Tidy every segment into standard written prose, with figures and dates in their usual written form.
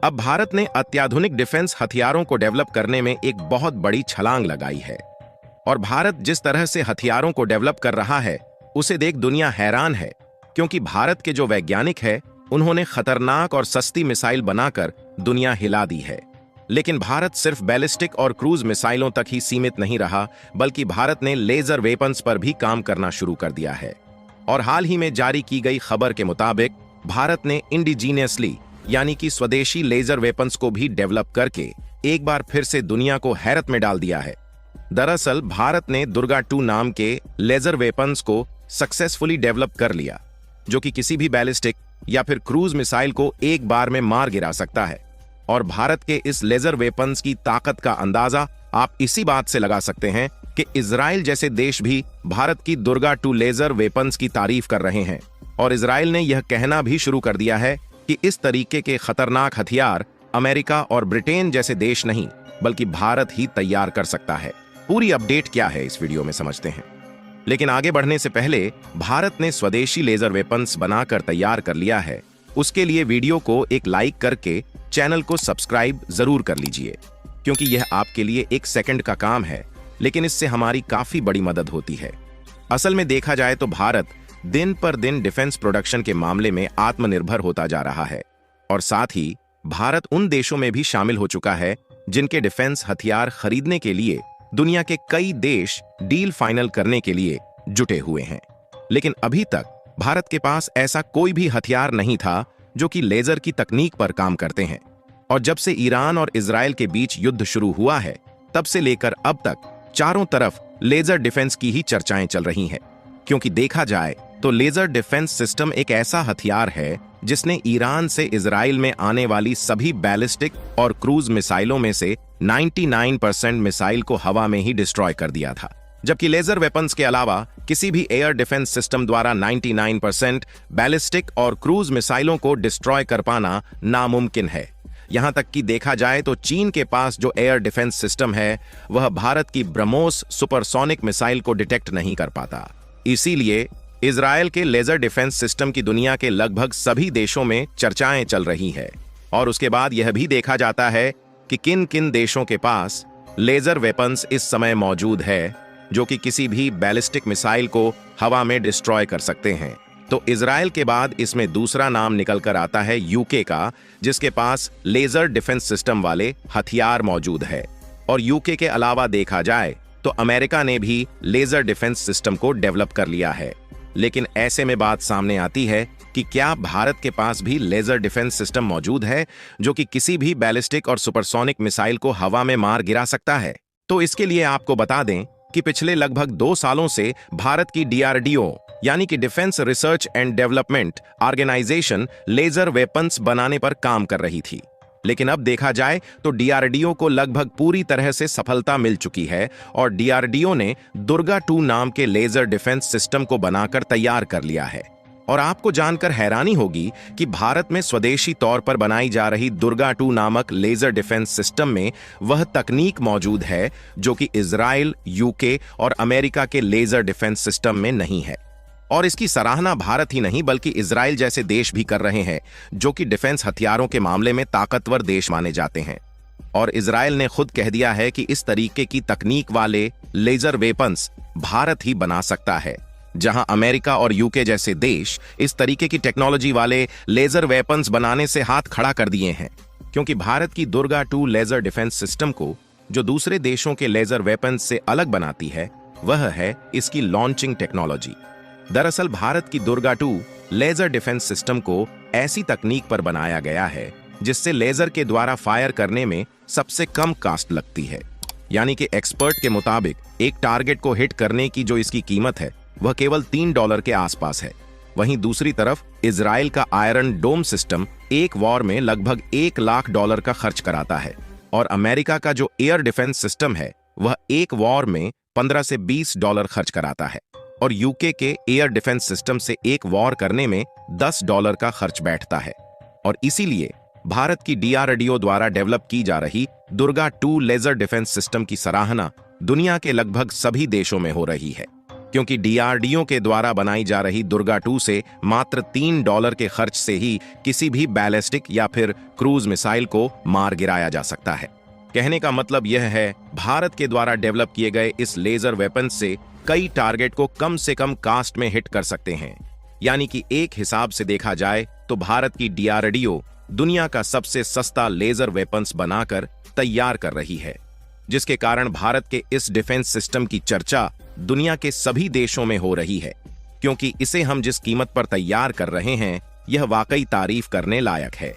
अब भारत ने अत्याधुनिक डिफेंस हथियारों को डेवलप करने में एक बहुत बड़ी छलांग लगाई है। और भारत जिस तरह से हथियारों को डेवलप कर रहा है उसे देख दुनिया हैरान है, क्योंकि भारत के जो वैज्ञानिक हैं उन्होंने खतरनाक और सस्ती मिसाइल बनाकर दुनिया हिला दी है। लेकिन भारत सिर्फ बैलिस्टिक और क्रूज मिसाइलों तक ही सीमित नहीं रहा, बल्कि भारत ने लेजर वेपन्स पर भी काम करना शुरू कर दिया है। और हाल ही में जारी की गई खबर के मुताबिक भारत ने इंडिजीनियसली यानी कि स्वदेशी लेजर वेपन्स को भी डेवलप करके एक बार फिर से दुनिया को हैरत में डाल दिया है। दरअसल भारत ने दुर्गा 2 नाम के लेजर वेपन्स को सक्सेसफुली डेवलप कर लिया, जो कि किसी भी बैलिस्टिक या फिर क्रूज मिसाइल को एक बार में मार गिरा सकता है। और भारत के इस लेजर वेपन्स की ताकत का अंदाजा आप इसी बात से लगा सकते हैं कि इजराइल जैसे देश भी भारत की दुर्गा 2 लेजर वेपन्स की तारीफ कर रहे हैं। और इजराइल ने यह कहना भी शुरू कर दिया है कि इस तरीके के खतरनाक हथियार अमेरिका और ब्रिटेन जैसे देश नहीं बल्कि भारत ही तैयार कर सकता है। पूरी अपडेट क्या है इस वीडियो में समझते हैं। लेकिन आगे बढ़ने से पहले भारत ने स्वदेशी लेजर वेपन्स बनाकर तैयार कर लिया है, उसके लिए वीडियो को एक लाइक करके चैनल को सब्सक्राइब जरूर कर लीजिए, क्योंकि यह आपके लिए 1 सेकंड का काम है, लेकिन इससे हमारी काफी बड़ी मदद होती है। असल में देखा जाए तो भारत दिन पर दिन डिफेंस प्रोडक्शन के मामले में आत्मनिर्भर होता जा रहा है। और साथ ही भारत उन देशों में भी शामिल हो चुका है जिनके डिफेंस हथियार खरीदने के लिए दुनिया के कई देश डील फाइनल करने के लिए जुटे हुए हैं। लेकिन अभी तक भारत के पास ऐसा कोई भी हथियार नहीं था जो कि लेजर की तकनीक पर काम करते हैं। और जब से ईरान और इजराइल के बीच युद्ध शुरू हुआ है तब से लेकर अब तक चारों तरफ लेजर डिफेंस की ही चर्चाएं चल रही हैं। क्योंकि देखा जाए तो लेजर डिफेंस सिस्टम एक ऐसा हथियार है जिसने ईरान से इजराइल में आने वाली सभी बैलिस्टिक और क्रूज मिसाइलों में से 99% मिसाइल को हवा में ही डिस्ट्रॉय कर दिया था। जबकि लेजर वेपन्स के अलावा किसी भी एयर डिफेंस सिस्टम द्वारा 99% बैलिस्टिक और क्रूज मिसाइलों को डिस्ट्रॉय कर पाना नामुमकिन है। यहां तक कि देखा जाए तो चीन के पास जो एयर डिफेंस सिस्टम है वह भारत की ब्रह्मोस सुपरसोनिक मिसाइल को डिटेक्ट नहीं कर पाता। इसीलिए इजराइल के लेजर डिफेंस सिस्टम की दुनिया के लगभग सभी देशों में चर्चाएं चल रही है। और उसके बाद यह भी देखा जाता है कि किन किन देशों के पास लेजर वेपन्स इस समय मौजूद है जो कि किसी भी बैलिस्टिक मिसाइल को हवा में डिस्ट्रॉय कर सकते हैं। तो इजराइल के बाद इसमें दूसरा नाम निकल कर आता है यूके का, जिसके पास लेजर डिफेंस सिस्टम वाले हथियार मौजूद है। और यूके के अलावा देखा जाए तो अमेरिका ने भी लेजर डिफेंस सिस्टम को डेवलप कर लिया है। लेकिन ऐसे में बात सामने आती है कि क्या भारत के पास भी लेजर डिफेंस सिस्टम मौजूद है जो कि किसी भी बैलिस्टिक और सुपरसोनिक मिसाइल को हवा में मार गिरा सकता है? तो इसके लिए आपको बता दें कि पिछले लगभग 2 सालों से भारत की DRDO यानी कि defence research and development organisation laser weapons बनाने पर काम कर रही थी। लेकिन अब देखा जाए तो DRDO को लगभग पूरी तरह से सफलता मिल चुकी है और DRDO ने दुर्गा 2 नाम के लेजर डिफेंस सिस्टम को बनाकर तैयार कर लिया है। और आपको जानकर हैरानी होगी कि भारत में स्वदेशी तौर पर बनाई जा रही दुर्गा 2 नामक लेजर डिफेंस सिस्टम में वह तकनीक मौजूद है जो कि इजराइल, यूके और अमेरिका के लेजर डिफेंस सिस्टम में नहीं है। और इसकी सराहना भारत ही नहीं बल्कि इजराइल जैसे देश भी कर रहे हैं जो कि डिफेंस हथियारों के मामले में ताकतवर देश माने जाते हैं। और इजराइल ने खुद कह दिया है कि इस तरीके की तकनीक वाले लेजर वेपन्स भारत ही बना सकता है, जहां अमेरिका और यूके जैसे देश इस तरीके की टेक्नोलॉजी वाले लेजर वेपन्स बनाने से हाथ खड़ा कर दिए हैं। क्योंकि भारत की दुर्गा 2 लेजर डिफेंस सिस्टम को जो दूसरे देशों के लेजर वेपन्स से अलग बनाती है वह है इसकी लॉन्चिंग टेक्नोलॉजी। दरअसल भारत की दुर्गा 2 लेजर डिफेंस सिस्टम को ऐसी तकनीक पर बनाया गया है जिससे लेजर के द्वारा फायर करने में सबसे कम कास्ट लगती है। यानी कि एक्सपर्ट के मुताबिक एक टारगेट को हिट करने की जो इसकी कीमत है वह केवल $3 के आसपास है। वहीं दूसरी तरफ इजराइल का आयरन डोम सिस्टम एक वॉर में लगभग $1 लाख का खर्च कराता है। और अमेरिका का जो एयर डिफेंस सिस्टम है वह एक वॉर में $15 से $20 खर्च कराता है। और यूके के एयर डिफेंस सिस्टम से एक वॉर करने में $10 का खर्च बैठता है। और इसीलिए भारत की DRDO द्वारा डेवलप की जा रही दुर्गा 2 लेजर डिफेंस सिस्टम की सराहना दुनिया के लगभग सभी देशों में हो रही है। क्योंकि डीआरडीओ के द्वारा बनाई जा रही दुर्गा 2 से मात्र $3 के खर्च से ही किसी भी बैलिस्टिक या फिर क्रूज मिसाइल को मार गिराया जा सकता है। कहने का मतलब यह है, भारत के द्वारा डेवलप किए गए इस लेजर वेपन से कई टारगेट को कम से कम कास्ट में हिट कर सकते हैं। यानी कि एक हिसाब से देखा जाए तो भारत की डीआरडीओ दुनिया का सबसे सस्ता लेजर वेपन्स बनाकर तैयार कर रही है, जिसके कारण भारत के इस डिफेंस सिस्टम की चर्चा दुनिया के सभी देशों में हो रही है, क्योंकि इसे हम जिस कीमत पर तैयार कर रहे हैं यह वाकई तारीफ करने लायक है।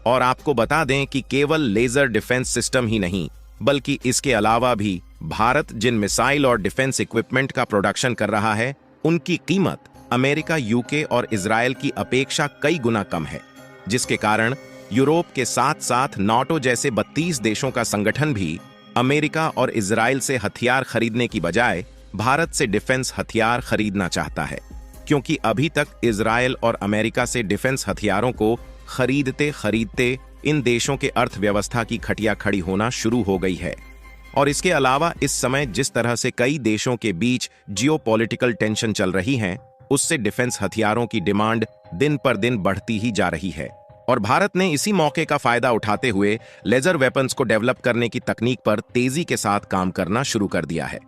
और आपको बता दें कि केवल लेजर डिफेंस सिस्टम ही नहीं, बल्कि इसके अलावा भी भारत जिन मिसाइल और डिफेंस इक्विपमेंट का प्रोडक्शन कर रहा है उनकी कीमत अमेरिका, यूके और इजराइल की अपेक्षा कई गुना कम है, जिसके कारण यूरोप के साथ साथ नाटो जैसे 32 देशों का संगठन भी अमेरिका और इजराइल से हथियार खरीदने की बजाय भारत से डिफेंस हथियार खरीदना चाहता है, क्योंकि अभी तक इजराइल और अमेरिका से डिफेंस हथियारों को खरीदते खरीदते इन देशों के अर्थव्यवस्था की खटिया खड़ी होना शुरू हो गई है। और इसके अलावा इस समय जिस तरह से कई देशों के बीच जियोपॉलिटिकल टेंशन चल रही है, उससे डिफेंस हथियारों की डिमांड दिन पर दिन बढ़ती ही जा रही है। और भारत ने इसी मौके का फायदा उठाते हुए लेजर वेपन्स को डेवलप करने की तकनीक पर तेजी के साथ काम करना शुरू कर दिया है।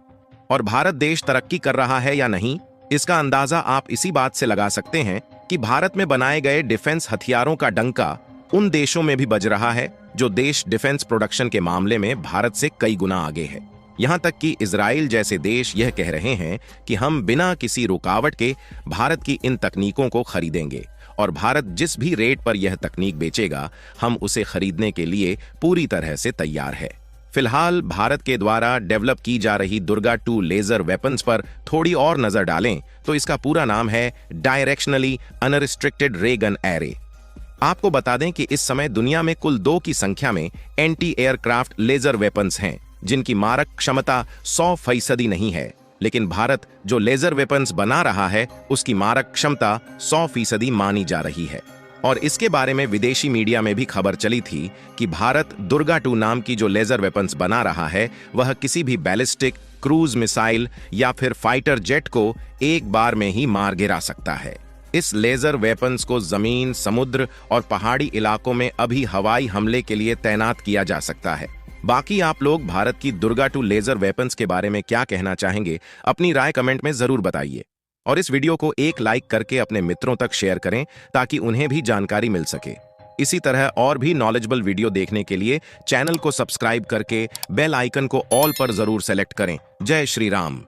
और भारत देश तरक्की कर रहा है या नहीं, इसका अंदाजा आप इसी बात से लगा सकते हैं कि भारत में बनाए गए डिफेंस हथियारों का डंका उन देशों में भी बज रहा है जो देश डिफेंस प्रोडक्शन के मामले में भारत से कई गुना आगे है। यहां तक कि इजराइल जैसे देश यह कह रहे हैं कि हम बिना किसी रुकावट के भारत की इन तकनीकों को खरीदेंगे, और भारत जिस भी रेट पर यह तकनीक बेचेगा हम उसे खरीदने के लिए पूरी तरह से तैयार है। फिलहाल भारत के द्वारा डेवलप की जा रही दुर्गा 2 लेजर वेपन्स पर थोड़ी और नजर डालें तो इसका पूरा नाम है डायरेक्शनली अनरिस्ट्रिक्टेड रे गन एरे। आपको बता दें कि इस समय दुनिया में कुल 2 की संख्या में एंटी एयरक्राफ्ट लेजर वेपन्स हैं, जिनकी मारक क्षमता 100% नहीं है, लेकिन भारत जो लेजर वेपन्स बना रहा है उसकी मारक क्षमता 100% मानी जा रही है। और इसके बारे में विदेशी मीडिया में भी खबर चली थी कि भारत दुर्गा 2 नाम की जो लेजर वेपन्स बना रहा है वह किसी भी बैलिस्टिक, क्रूज मिसाइल या फिर फाइटर जेट को एक बार में ही मार गिरा सकता है। इस लेजर वेपन्स को जमीन, समुद्र और पहाड़ी इलाकों में अभी हवाई हमले के लिए तैनात किया जा सकता है। बाकी आप लोग भारत की दुर्गा 2 लेजर वेपन्स के बारे में क्या कहना चाहेंगे, अपनी राय कमेंट में जरूर बताइए। और इस वीडियो को एक लाइक करके अपने मित्रों तक शेयर करें ताकि उन्हें भी जानकारी मिल सके। इसी तरह और भी नॉलेजेबल वीडियो देखने के लिए चैनल को सब्सक्राइब करके बेल आइकन को ऑल पर जरूर सेलेक्ट करें। जय श्री राम।